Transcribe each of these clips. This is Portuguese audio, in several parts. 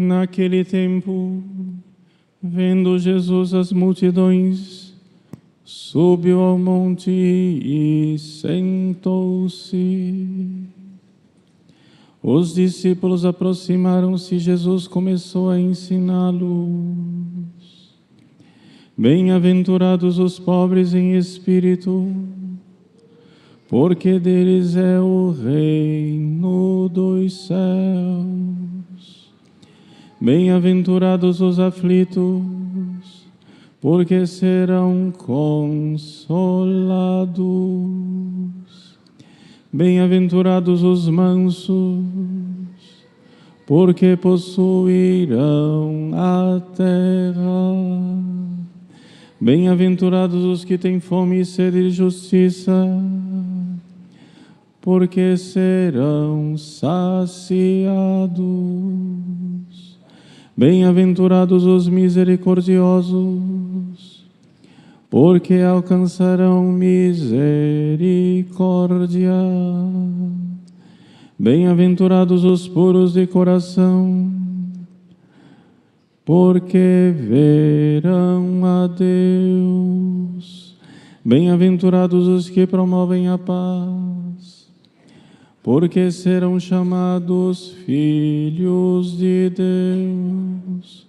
Naquele tempo, vendo Jesus as multidões, subiu ao monte e sentou-se. Os discípulos aproximaram-se e Jesus começou a ensiná-los. Bem-aventurados os pobres em espírito, porque deles é o reino dos céus. Bem-aventurados os aflitos, porque serão consolados. Bem-aventurados os mansos, porque possuirão a terra. Bem-aventurados os que têm fome e sede de justiça, porque serão saciados. Bem-aventurados os misericordiosos, porque alcançarão misericórdia. Bem-aventurados os puros de coração, porque verão a Deus. Bem-aventurados os que promovem a paz, porque serão chamados filhos de Deus.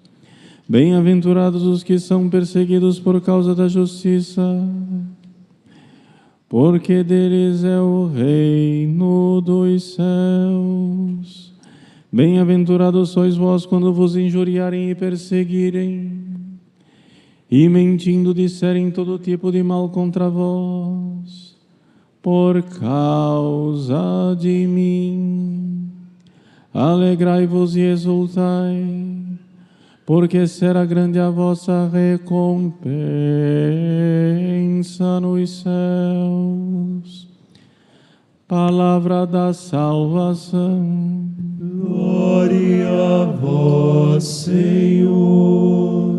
Bem-aventurados os que são perseguidos por causa da justiça, porque deles é o reino dos céus. Bem-aventurados sois vós quando vos injuriarem e perseguirem, e mentindo disserem todo tipo de mal contra vós, por causa de mim. Alegrai-vos e exultai, porque será grande a vossa recompensa nos céus. Palavra da salvação. Glória a vós, Senhor.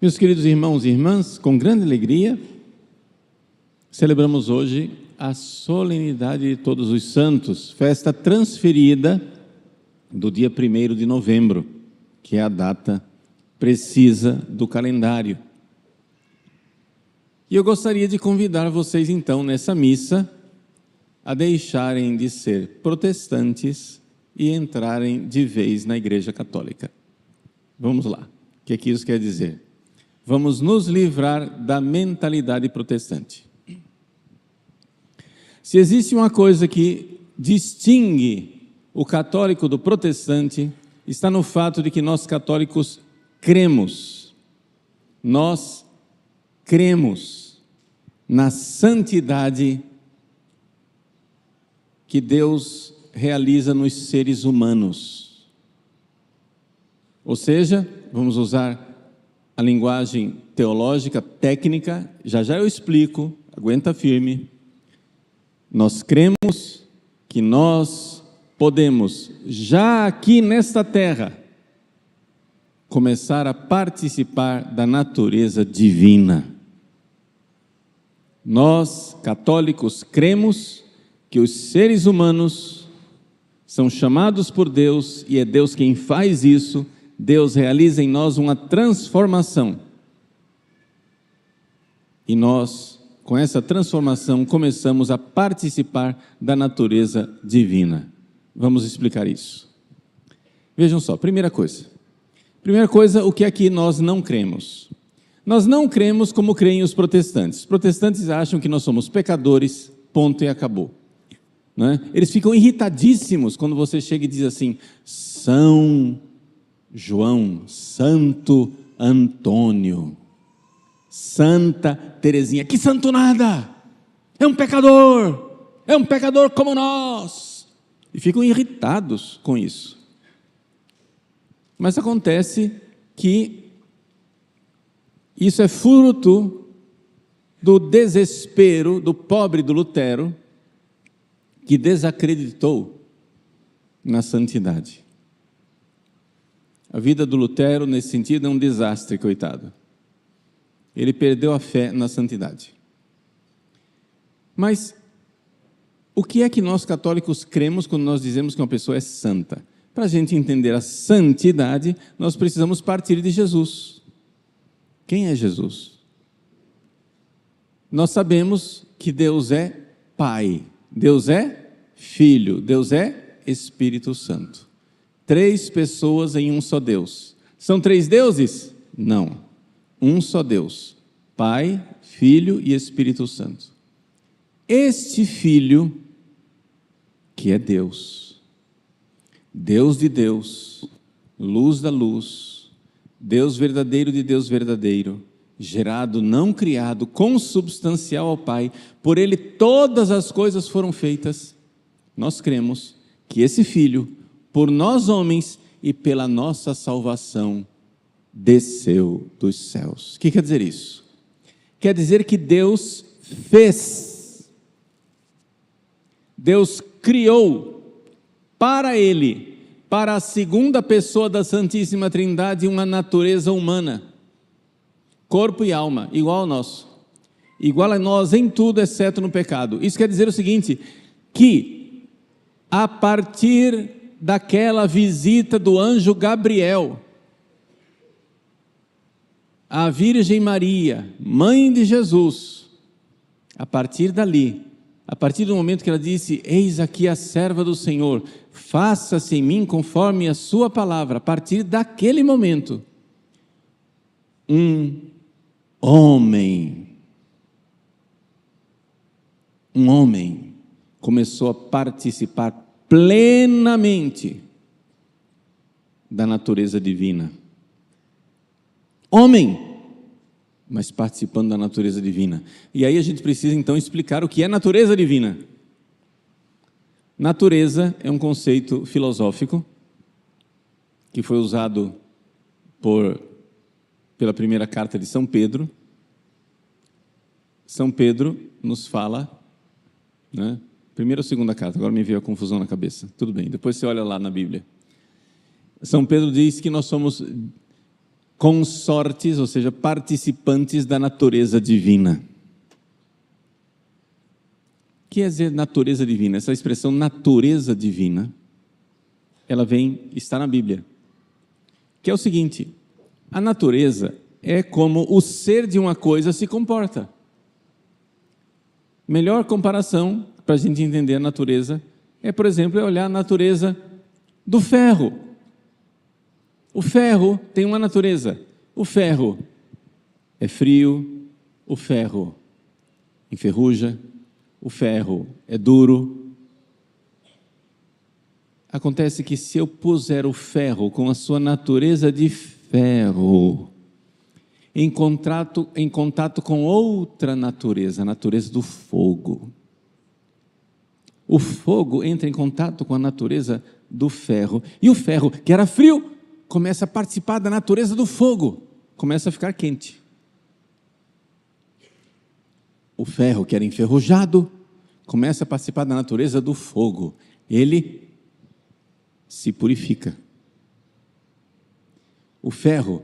Meus queridos irmãos e irmãs, com grande alegria, celebramos hoje a solenidade de Todos os Santos, festa transferida do dia 1º de novembro, que é a data precisa do calendário. E eu gostaria de convidar vocês então nessa missa a deixarem de ser protestantes e entrarem de vez na Igreja Católica. Vamos lá, o que é que isso quer dizer? Vamos nos livrar da mentalidade protestante. Se existe uma coisa que distingue o católico do protestante, está no fato de que nós católicos cremos. Nós cremos na santidade que Deus realiza nos seres humanos. Ou seja, vamos usar a linguagem teológica, técnica, já eu explico, aguenta firme. Nós cremos que nós podemos, já aqui nesta terra, começar a participar da natureza divina. Nós, católicos, cremos que os seres humanos são chamados por Deus e é Deus quem faz isso. Deus realiza em nós uma transformação. E nós, com essa transformação, começamos a participar da natureza divina. Vamos explicar isso. Vejam só, primeira coisa, o que aqui nós não cremos? Nós não cremos como creem os protestantes. Os protestantes acham que nós somos pecadores, ponto e acabou. Não é? Eles ficam irritadíssimos quando você chega e diz assim, São João, Santo Antônio, Santa Teresinha, que santo nada, é um pecador como nós, e ficam irritados com isso. Mas acontece que isso é fruto do desespero do pobre do Lutero, que desacreditou na santidade. A vida do Lutero, nesse sentido, é um desastre, coitado. Ele perdeu a fé na santidade. Mas o que é que nós católicos cremos quando nós dizemos que uma pessoa é santa? Para a gente entender a santidade, nós precisamos partir de Jesus. Quem é Jesus? Nós sabemos que Deus é Pai, Deus é Filho, Deus é Espírito Santo. 3 pessoas em um só Deus. São 3 deuses? Não. Um só Deus, Pai, Filho e Espírito Santo. Este Filho, que é Deus, Deus de Deus, luz da luz, Deus verdadeiro de Deus verdadeiro, gerado, não criado, consubstancial ao Pai, por Ele todas as coisas foram feitas. Nós cremos que esse Filho, por nós homens e pela nossa salvação, desceu dos céus. O que quer dizer isso? Quer dizer que Deus fez, Deus criou para Ele, para a segunda pessoa da Santíssima Trindade, uma natureza humana, corpo e alma, igual ao nosso, igual a nós em tudo, exceto no pecado. Isso quer dizer o seguinte, que a partir daquela visita do anjo Gabriel, a Virgem Maria, mãe de Jesus, a partir dali, a partir do momento que ela disse, eis aqui a serva do Senhor, faça-se em mim conforme a sua palavra, a partir daquele momento, um homem começou a participar plenamente da natureza divina. Homem, mas participando da natureza divina. E aí a gente precisa então explicar o que é natureza divina. Natureza é um conceito filosófico que foi usado pela primeira carta de São Pedro. São Pedro nos fala, né? Primeira ou segunda carta, agora me veio a confusão na cabeça. Tudo bem, depois você olha lá na Bíblia. São Pedro diz que nós somos consortes, ou seja, participantes da natureza divina. O que é dizer natureza divina? Essa expressão natureza divina, ela está na Bíblia. Que é o seguinte, a natureza é como o ser de uma coisa se comporta. Melhor comparação para a gente entender a natureza é, por exemplo, olhar a natureza do ferro. O ferro tem uma natureza. O ferro é frio, o ferro enferruja, o ferro é duro. Acontece que se eu puser o ferro com a sua natureza de ferro, em contato com outra natureza, a natureza do fogo, o fogo entra em contato com a natureza do ferro, e o ferro, que era frio, começa a participar da natureza do fogo, começa a ficar quente. O ferro, que era enferrujado, começa a participar da natureza do fogo, ele se purifica. O ferro,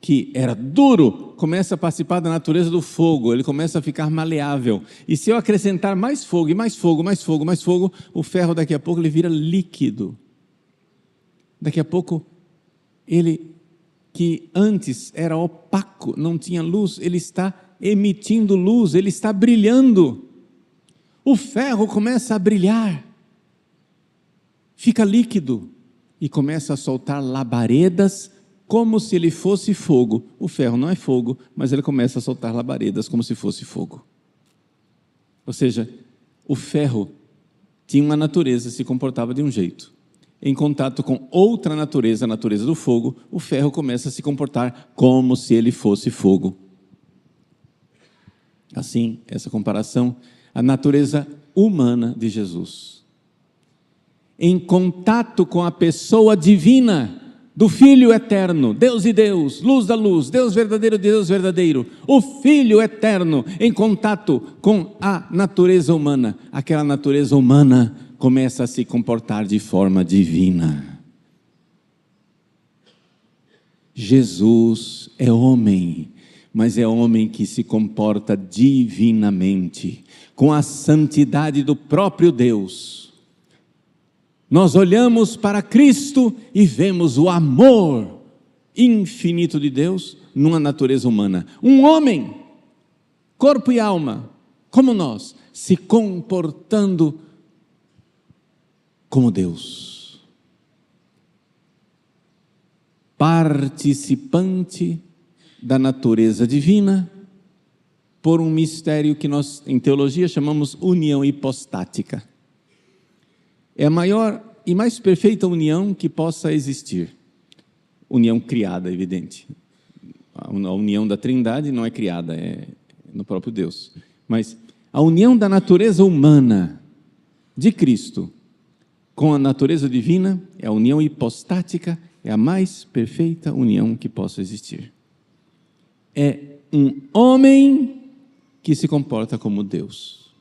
que era duro, começa a participar da natureza do fogo, ele começa a ficar maleável, e se eu acrescentar mais fogo, e mais fogo, mais fogo, mais fogo, o ferro daqui a pouco ele vira líquido. Daqui a pouco ele, que antes era opaco, não tinha luz, ele está emitindo luz, ele está brilhando. O ferro começa a brilhar, fica líquido e começa a soltar labaredas como se ele fosse fogo. O ferro não é fogo, mas ele começa a soltar labaredas como se fosse fogo. Ou seja, o ferro tinha uma natureza, se comportava de um jeito. Em contato com outra natureza, a natureza do fogo, o ferro começa a se comportar como se ele fosse fogo. Assim, essa comparação, a natureza humana de Jesus. Em contato com a pessoa divina, do Filho eterno, Deus de Deus, luz da luz, Deus verdadeiro de Deus verdadeiro, o Filho eterno em contato com a natureza humana, aquela natureza humana começa a se comportar de forma divina. Jesus é homem, mas é homem que se comporta divinamente, com a santidade do próprio Deus. Nós olhamos para Cristo e vemos o amor infinito de Deus numa natureza humana. Um homem, corpo e alma, como nós, se comportando como Deus. Participante da natureza divina, por um mistério que nós, em teologia, chamamos união hipostática. É a maior e mais perfeita união que possa existir. União criada, evidente. A união da Trindade não é criada, é no próprio Deus. Mas a união da natureza humana de Cristo com a natureza divina é a união hipostática, é a mais perfeita união que possa existir. É um homem que se comporta como Deus.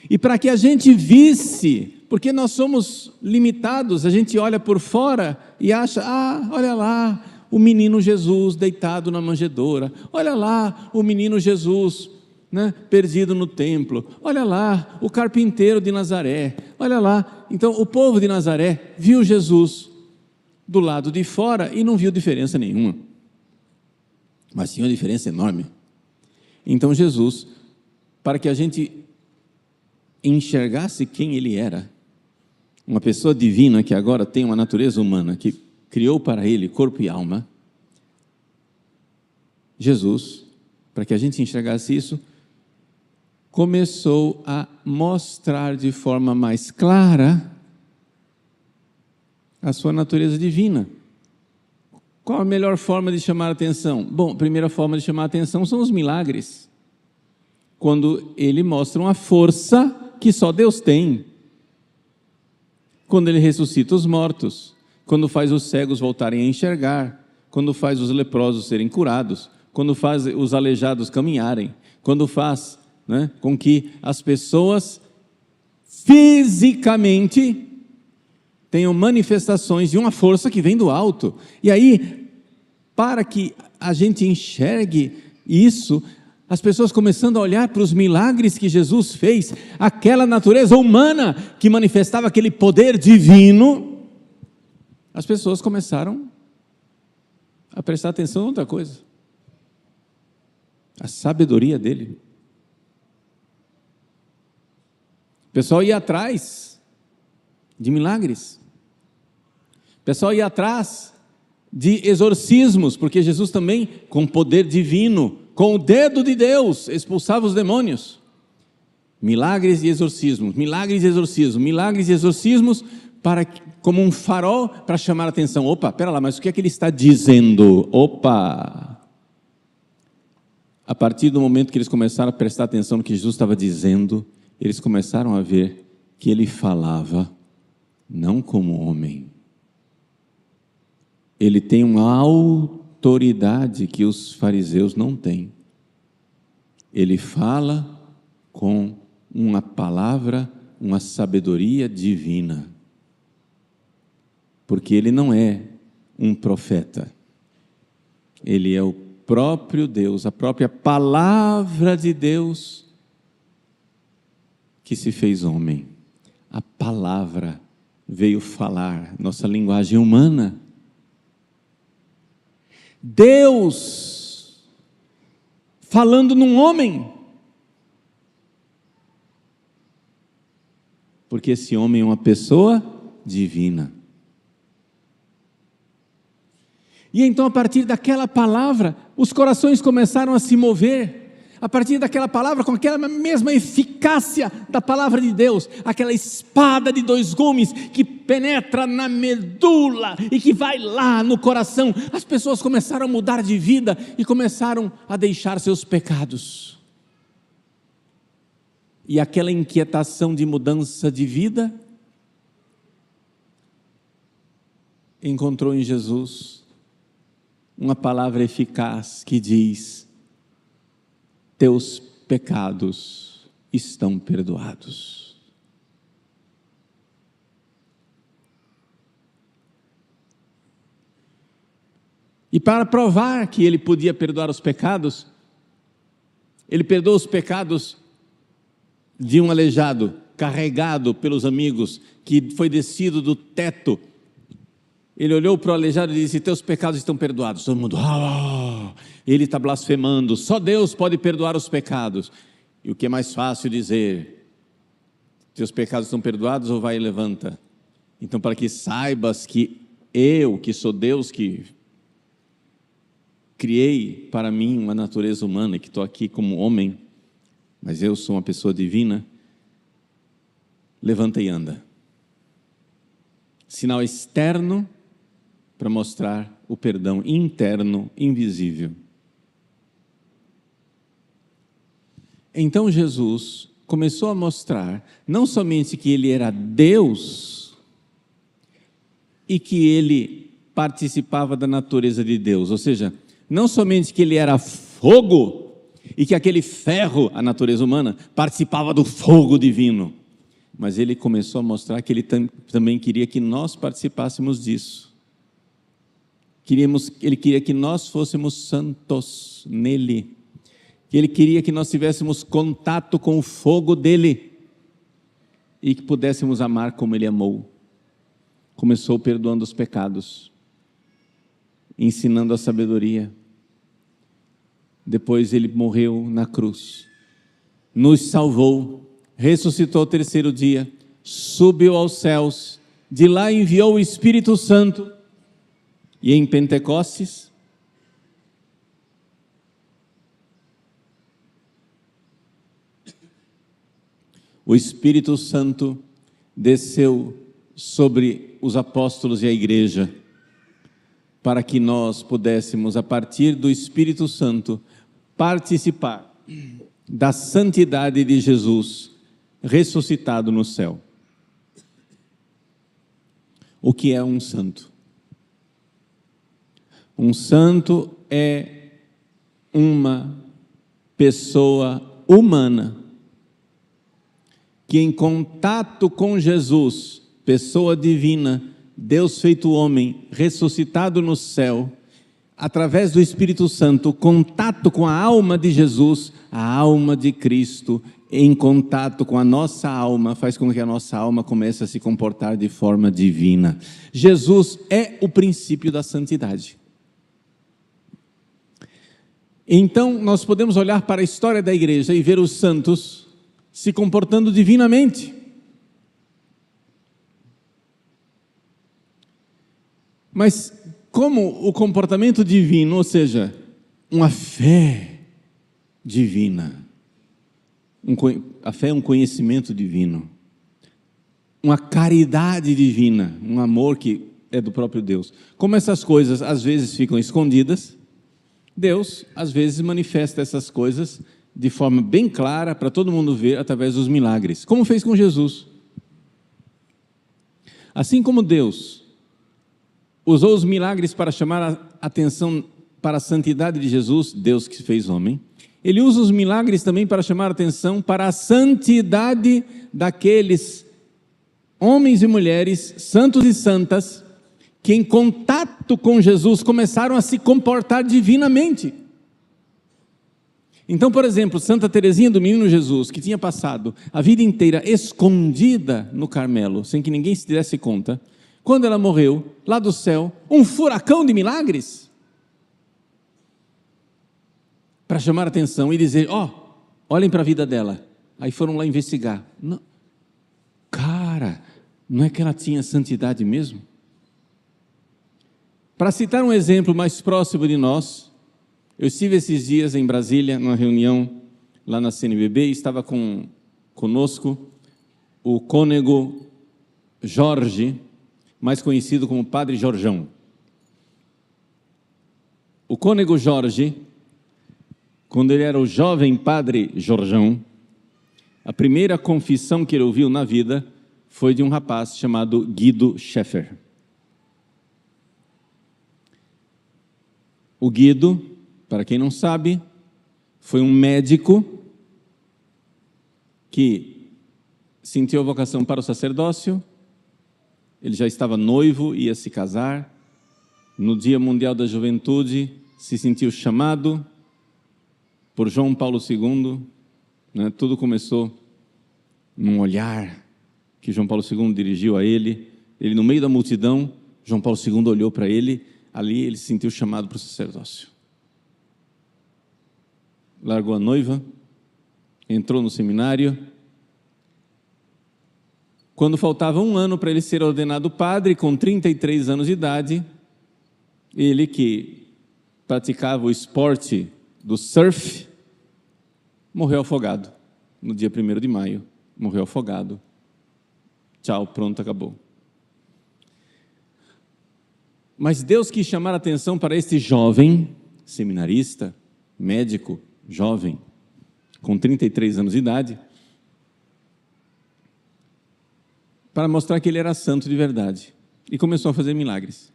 E para que a gente visse, porque nós somos limitados, a gente olha por fora e acha, olha lá, o menino Jesus deitado na manjedoura, olha lá, o menino Jesus, né, perdido no templo, olha lá, o carpinteiro de Nazaré, olha lá. Então o povo de Nazaré viu Jesus do lado de fora e não viu diferença nenhuma, mas tinha uma diferença enorme. Então Jesus, para que a gente enxergasse quem ele era, uma pessoa divina que agora tem uma natureza humana, que criou para ele corpo e alma, Jesus, para que a gente enxergasse isso, começou a mostrar de forma mais clara a sua natureza divina. Qual a melhor forma de chamar a atenção? Bom, a primeira forma de chamar a atenção são os milagres, quando ele mostra uma força que só Deus tem. Quando ele ressuscita os mortos, quando faz os cegos voltarem a enxergar, quando faz os leprosos serem curados, quando faz os aleijados caminharem, quando faz, né, com que as pessoas fisicamente tenham manifestações de uma força que vem do alto. E aí, para que a gente enxergue isso, as pessoas começando a olhar para os milagres que Jesus fez, aquela natureza humana que manifestava aquele poder divino, as pessoas começaram a prestar atenção em outra coisa, a sabedoria dele. O pessoal ia atrás de milagres, o pessoal ia atrás de exorcismos, porque Jesus também, com poder divino, com o dedo de Deus, expulsava os demônios. Milagres e exorcismos, milagres e exorcismos, milagres e exorcismos, como um farol para chamar a atenção. Opa, pera lá, mas o que é que ele está dizendo? Opa! A partir do momento que eles começaram a prestar atenção no que Jesus estava dizendo, eles começaram a ver que ele falava não como homem. Ele tem uma autoridade que os fariseus não têm. Ele fala com uma palavra, uma sabedoria divina. Porque ele não é um profeta. Ele é o próprio Deus, a própria palavra de Deus que se fez homem. A palavra veio falar nossa linguagem humana. Deus falando num homem, porque esse homem é uma pessoa divina. E então, a partir daquela palavra, os corações começaram a se mover. A partir daquela palavra, com aquela mesma eficácia da palavra de Deus, aquela espada de dois gumes que penetra na medula e que vai lá no coração, as pessoas começaram a mudar de vida e começaram a deixar seus pecados. E aquela inquietação de mudança de vida encontrou em Jesus uma palavra eficaz que diz: teus pecados estão perdoados. E para provar que ele podia perdoar os pecados, ele perdoou os pecados de um aleijado, carregado pelos amigos, que foi descido do teto. Ele olhou para o aleijado e disse: teus pecados estão perdoados. Todo mundo, ele está blasfemando, só Deus pode perdoar os pecados. E o que é mais fácil dizer: teus pecados estão perdoados, ou vai e levanta. Então, para que saibas que eu, que sou Deus, que criei para mim uma natureza humana, e que estou aqui como homem, mas eu sou uma pessoa divina, levanta e anda. Sinal externo para mostrar o perdão interno, invisível. Então Jesus começou a mostrar não somente que ele era Deus e que ele participava da natureza de Deus, ou seja, não somente que ele era fogo e que aquele ferro, a natureza humana, participava do fogo divino, mas ele começou a mostrar que ele também queria que nós participássemos disso. Ele queria que nós fôssemos santos nele, que ele queria que nós tivéssemos contato com o fogo dele e que pudéssemos amar como ele amou. Começou perdoando os pecados, ensinando a sabedoria. Depois ele morreu na cruz, nos salvou, ressuscitou ao terceiro dia, subiu aos céus, de lá enviou o Espírito Santo, e em Pentecostes, o Espírito Santo desceu sobre os apóstolos e a igreja, para que nós pudéssemos, a partir do Espírito Santo, participar da santidade de Jesus ressuscitado no céu. O que é um santo? Um santo é uma pessoa humana que, em contato com Jesus, pessoa divina, Deus feito homem, ressuscitado no céu, através do Espírito Santo, contato com a alma de Jesus, a alma de Cristo, em contato com a nossa alma, faz com que a nossa alma comece a se comportar de forma divina. Jesus é o princípio da santidade. Então, nós podemos olhar para a história da igreja e ver os santos se comportando divinamente. Mas como o comportamento divino, ou seja, uma fé divina, a fé é um conhecimento divino, uma caridade divina, um amor que é do próprio Deus. Como essas coisas às vezes ficam escondidas, Deus às vezes manifesta essas coisas de forma bem clara para todo mundo ver através dos milagres, como fez com Jesus. Assim como Deus usou os milagres para chamar a atenção para a santidade de Jesus, Deus que fez homem, Ele usa os milagres também para chamar a atenção para a santidade daqueles homens e mulheres, santos e santas, que em contato com Jesus começaram a se comportar divinamente. Então, por exemplo, Santa Teresinha do Menino Jesus, que tinha passado a vida inteira escondida no Carmelo, sem que ninguém se desse conta, quando ela morreu, lá do céu, um furacão de milagres, para chamar a atenção e dizer: olhem para a vida dela. Aí foram lá investigar. Não, cara, não é que ela tinha santidade mesmo? Para citar um exemplo mais próximo de nós, eu estive esses dias em Brasília, numa reunião lá na CNBB, e estava conosco o cônego Jorge, mais conhecido como Padre Jorjão. O cônego Jorge, quando ele era o jovem Padre Jorjão, a primeira confissão que ele ouviu na vida foi de um rapaz chamado Guido Schaeffer. O Guido, para quem não sabe, foi um médico que sentiu a vocação para o sacerdócio. Ele já estava noivo, ia se casar. No Dia Mundial da Juventude, se sentiu chamado por João Paulo II. Né? Tudo começou num olhar que João Paulo II dirigiu a ele. Ele, no meio da multidão, João Paulo II olhou para ele. Ali ele se sentiu chamado para o sacerdócio. Largou a noiva, entrou no seminário. Quando faltava um ano para ele ser ordenado padre, com 33 anos de idade, ele que praticava o esporte do surf, morreu afogado. No dia 1º de maio, morreu afogado. Tchau, pronto, acabou. Mas Deus quis chamar a atenção para este jovem, seminarista, médico, jovem, com 33 anos de idade, para mostrar que ele era santo de verdade. E começou a fazer milagres.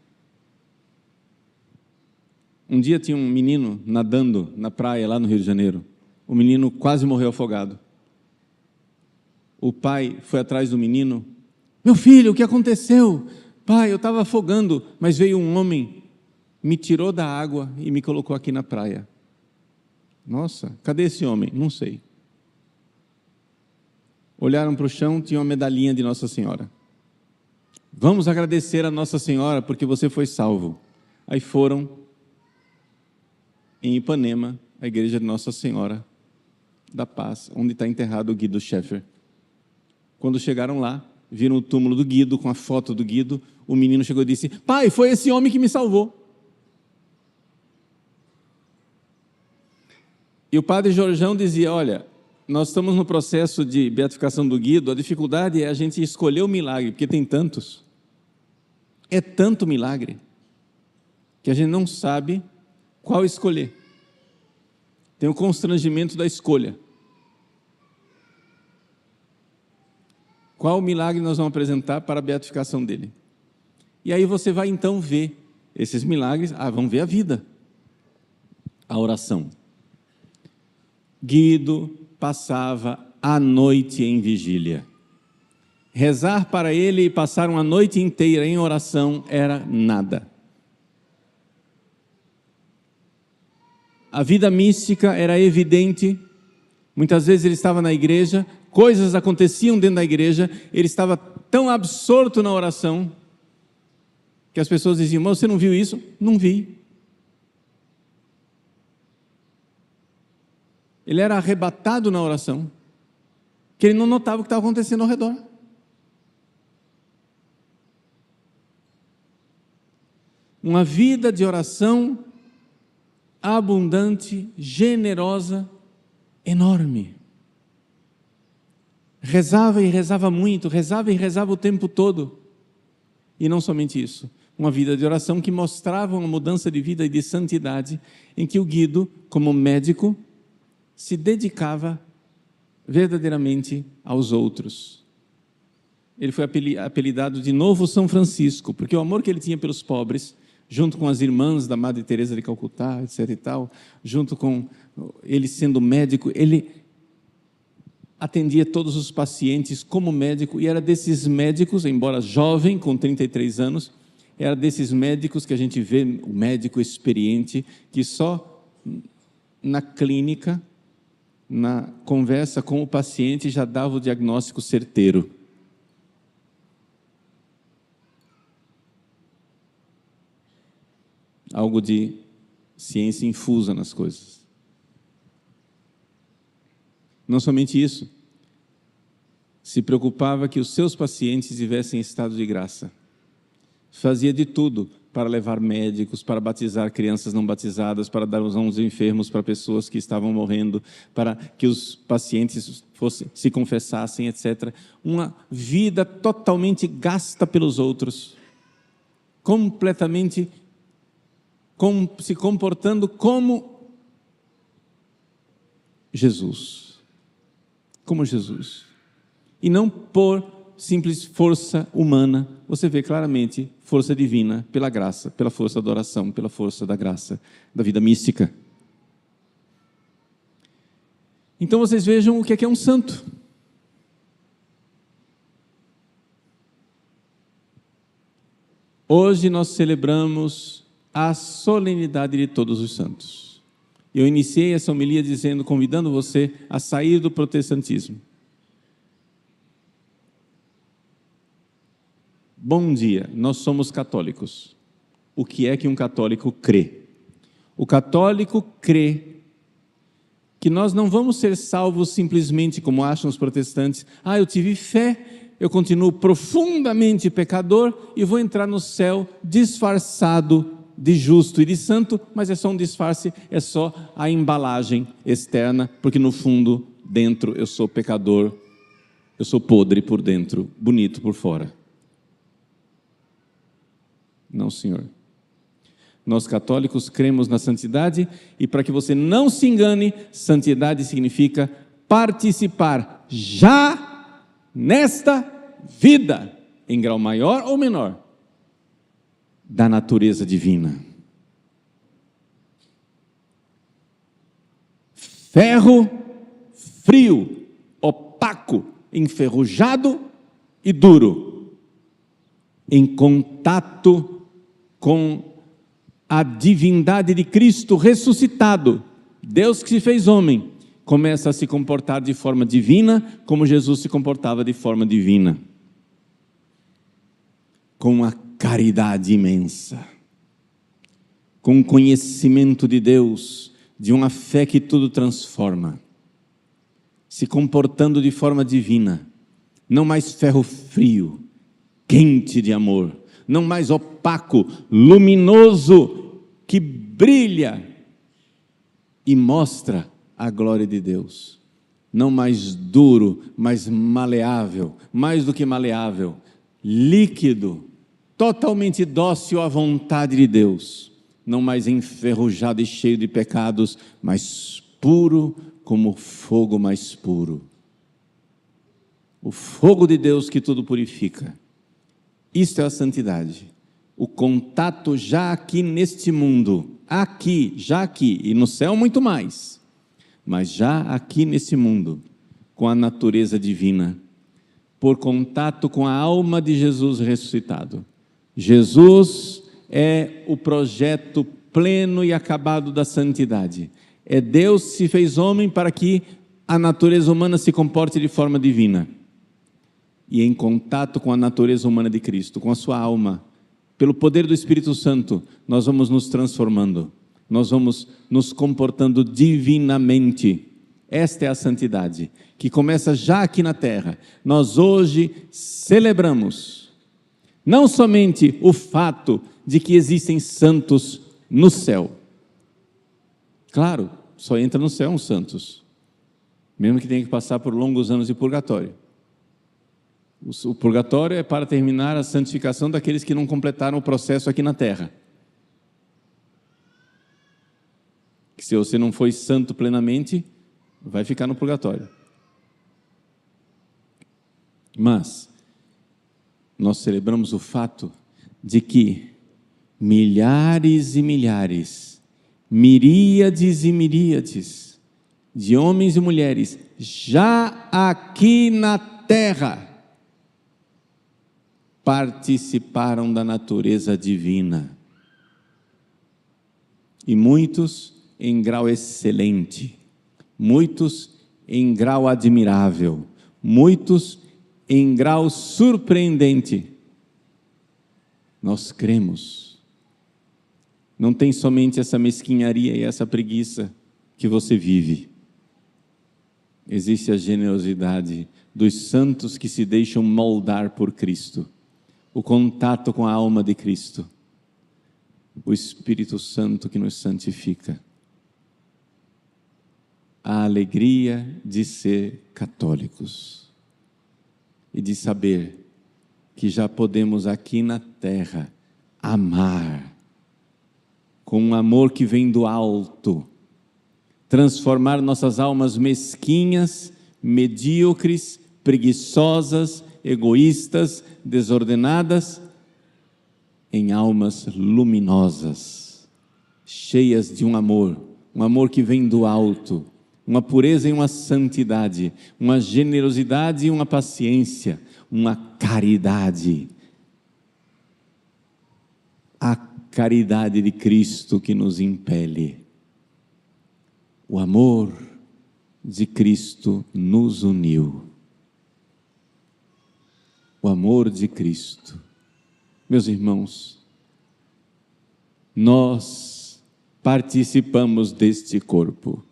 Um dia tinha um menino nadando na praia lá no Rio de Janeiro. O menino quase morreu afogado. O pai foi atrás do menino. Meu filho, o que aconteceu? Pai, eu estava afogando, mas veio um homem, me tirou da água e me colocou aqui na praia. Nossa, cadê esse homem? Não sei. Olharam para o chão, tinha uma medalhinha de Nossa Senhora. Vamos agradecer a Nossa Senhora porque você foi salvo. Aí foram em Ipanema, a igreja de Nossa Senhora da Paz, onde está enterrado o Guido Schaeffer. Quando chegaram lá, viram o túmulo do Guido, com a foto do Guido, o menino chegou e disse: pai, foi esse homem que me salvou. E o padre Jorjão dizia: olha, nós estamos no processo de beatificação do Guido, a dificuldade é a gente escolher o milagre, porque tem tantos. É tanto milagre, que a gente não sabe qual escolher. Tem o constrangimento da escolha. Qual milagre nós vamos apresentar para a beatificação dele? E aí você vai então ver esses milagres. Vamos ver a vida, a oração. Guido passava a noite em vigília. Rezar para ele e passar uma noite inteira em oração era nada. A vida mística era evidente. Muitas vezes ele estava na igreja, coisas aconteciam dentro da igreja, ele estava tão absorto na oração, que as pessoas diziam: mas você não viu isso? Não vi. Ele era arrebatado na oração, que ele não notava o que estava acontecendo ao redor. Uma vida de oração abundante, generosa, enorme. Rezava e rezava muito, rezava e rezava o tempo todo. E não somente isso, uma vida de oração que mostrava uma mudança de vida e de santidade, em que o Guido, como médico, se dedicava verdadeiramente aos outros. Ele foi apelidado de Novo São Francisco, porque o amor que ele tinha pelos pobres, junto com as irmãs da Madre Teresa de Calcutá, etc. e tal, junto com ele sendo médico, ele atendia todos os pacientes como médico, e era desses médicos, embora jovem, com 33 anos, era desses médicos que a gente vê, o médico experiente, que só na clínica, na conversa com o paciente, já dava o diagnóstico certeiro. Algo de ciência infusa nas coisas. Não somente isso, se preocupava que os seus pacientes estivessem em estado de graça. Fazia de tudo para levar médicos, para batizar crianças não batizadas, para dar os mãos enfermos para pessoas que estavam morrendo, para que os pacientes se confessassem, etc. Uma vida totalmente gasta pelos outros, completamente se comportando como Jesus. Como Jesus. E não por simples força humana, você vê claramente força divina pela graça, pela força da oração, pela força da graça, da vida mística. Então vocês vejam o que é um santo. Hoje nós celebramos a solenidade de todos os santos. Eu iniciei essa homilia dizendo, convidando você a sair do protestantismo. Bom dia, nós somos católicos. O que é que um católico crê? O católico crê que nós não vamos ser salvos simplesmente como acham os protestantes. Eu tive fé, eu continuo profundamente pecador e vou entrar no céu disfarçado de justo e de santo, mas é só um disfarce, é só a embalagem externa, porque no fundo, dentro, eu sou pecador, eu sou podre por dentro, bonito por fora. Não, senhor. Nós católicos cremos na santidade e, para que você não se engane, santidade significa participar já nesta vida, em grau maior ou menor, da natureza divina. Ferro frio, opaco, enferrujado e duro, em contato com a divindade de Cristo ressuscitado, Deus que se fez homem, começa a se comportar de forma divina, como Jesus se comportava de forma divina. Com uma caridade imensa, com um conhecimento de Deus, de uma fé que tudo transforma, se comportando de forma divina, não mais ferro frio, quente de amor, não mais opaco, luminoso, que brilha e mostra a glória de Deus, não mais duro, mas maleável, mais do que maleável, líquido, totalmente dócil à vontade de Deus, não mais enferrujado e cheio de pecados, mas puro como o fogo mais puro. O fogo de Deus que tudo purifica. Isto é a santidade. O contato já aqui neste mundo, já aqui, e no céu muito mais, mas já aqui nesse mundo, com a natureza divina, por contato com a alma de Jesus ressuscitado. Jesus é o projeto pleno e acabado da santidade. É Deus que se fez homem para que a natureza humana se comporte de forma divina. E em contato com a natureza humana de Cristo, com a sua alma, pelo poder do Espírito Santo, nós vamos nos transformando. Nós vamos nos comportando divinamente. Esta é a santidade, que começa já aqui na terra. Nós hoje celebramos, não somente o fato de que existem santos no céu. Claro, só entra no céu uns santos, mesmo que tenha que passar por longos anos de purgatório. O purgatório é para terminar a santificação daqueles que não completaram o processo aqui na terra. Que se você não foi santo plenamente, vai ficar no purgatório. Mas nós celebramos o fato de que milhares e milhares, miríades e miríades de homens e mulheres já aqui na terra participaram da natureza divina. E muitos em grau excelente, muitos em grau admirável, muitos em grau surpreendente. Nós cremos. Não tem somente essa mesquinharia e essa preguiça que você vive. Existe a generosidade dos santos que se deixam moldar por Cristo, o contato com a alma de Cristo, o Espírito Santo que nos santifica. A alegria de ser católicos e de saber que já podemos aqui na terra amar com um amor que vem do alto, transformar nossas almas mesquinhas, medíocres, preguiçosas egoístas, desordenadas, em almas luminosas, cheias de um amor que vem do alto, uma pureza e uma santidade, uma generosidade e uma paciência, uma caridade. A caridade de Cristo que nos impele. O amor de Cristo nos uniu. O amor de Cristo. Meus irmãos, nós participamos deste corpo.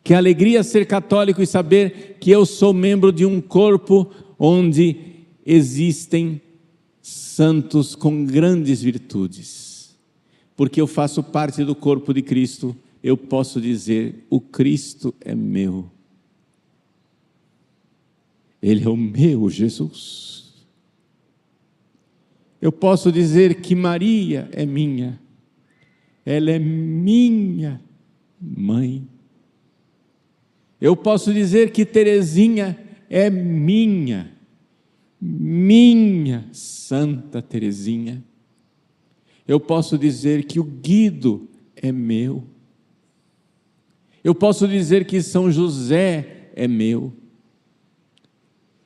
Que alegria ser católico e saber que eu sou membro de um corpo onde existem santos com grandes virtudes. Porque eu faço parte do corpo de Cristo, eu posso dizer: o Cristo é meu. Ele é o meu Jesus. Eu posso dizer que Maria é minha. Ela é minha mãe. Eu posso dizer que Teresinha é minha Santa Teresinha. Eu posso dizer que o Guido é meu. Eu posso dizer que São José é meu.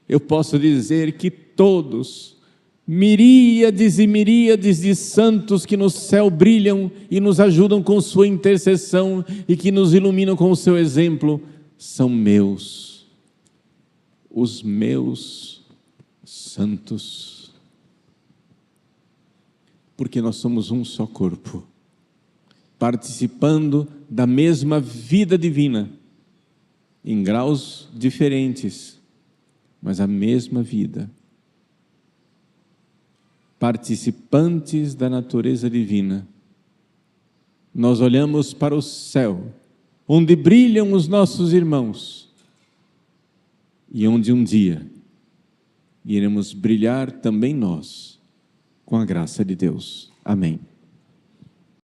Eu posso dizer que todos, miríades e miríades de santos que no céu brilham e nos ajudam com sua intercessão e que nos iluminam com o seu exemplo, são meus, os meus santos, porque nós somos um só corpo, participando da mesma vida divina, em graus diferentes, mas a mesma vida, participantes da natureza divina. Nós olhamos para o céu, onde brilham os nossos irmãos, e onde um dia iremos brilhar também nós, com a graça de Deus. Amém.